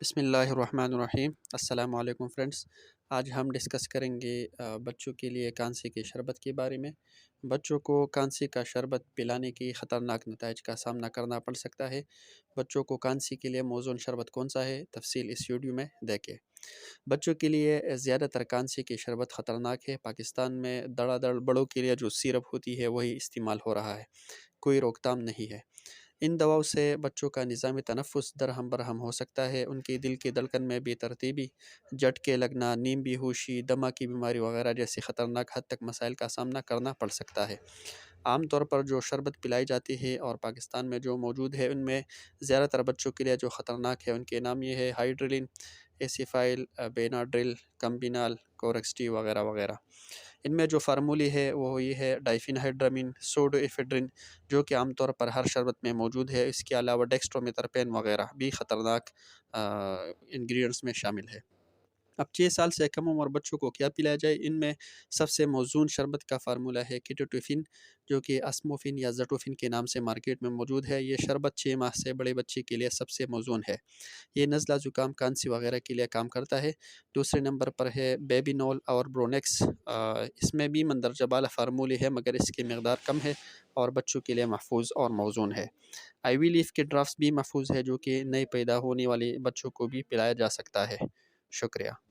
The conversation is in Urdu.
بسم اللہ الرحمن الرحیم۔ السلام علیکم فرینڈس۔ آج ہم ڈسکس کریں گے بچوں کے لیے کانسی کے شربت کے بارے میں۔ بچوں کو کانسی کا شربت پلانے کی خطرناک نتائج کا سامنا کرنا پڑ سکتا ہے۔ بچوں کو کانسی کے لیے موزون شربت کون سا ہے، تفصیل اس ویڈیو میں دیکھیں۔ بچوں کے لیے زیادہ تر کانسی کی شربت خطرناک ہے۔ پاکستان میں دڑا دڑ بڑوں کے لیے جو سیرپ ہوتی ہے وہی استعمال ہو رہا ہے، کوئی روک تھام نہیں ہے۔ ان دواؤں سے بچوں کا نظام تنفس درہم برہم ہو سکتا ہے، ان کی دل کی دھڑکن میں بے ترتیبی، جھٹکے لگنا، نیم بے ہوشی، دمہ کی بیماری وغیرہ جیسی خطرناک حد تک مسائل کا سامنا کرنا پڑ سکتا ہے۔ عام طور پر جو شربت پلائی جاتی ہے اور پاکستان میں جو موجود ہے ان میں زیادہ تر بچوں کے لیے جو خطرناک ہے ان کے نام یہ ہے: ہائیڈرلین، ایسیفائل، بیناڈرل، کمبینال، کورکسٹی وغیرہ وغیرہ۔ ان میں جو فارمولی ہے وہ یہ ہے: ڈائفینہائڈرامین، سوڈو ایفیڈرین، جو کہ عام طور پر ہر شربت میں موجود ہے۔ اس کے علاوہ ڈیکسٹرومیتھرپین وغیرہ بھی خطرناک انگریڈینٹس میں شامل ہے۔ اب 6 سال سے کم عمر بچوں کو کیا پلایا جائے؟ ان میں سب سے موزون شربت کا فارمولہ ہے کیٹوٹیفین، جو کہ اسموفین یا زٹوفین کے نام سے مارکیٹ میں موجود ہے۔ یہ شربت 6 ماہ سے بڑے بچے کے لیے سب سے موزون ہے۔ یہ نزلہ، زکام، کانسی وغیرہ کے لیے کام کرتا ہے۔ دوسرے نمبر پر ہے بیبی نول اور برونیکس۔ اس میں بھی مندرجہ بالا فارمولی ہے مگر اس کی مقدار کم ہے اور بچوں کے لیے محفوظ اور موزون ہے۔ آئی وی لیف کے ڈراپس بھی محفوظ ہے، جو کہ نئے پیدا ہونے والے بچوں کو بھی پلایا جا سکتا ہے۔ شکریہ۔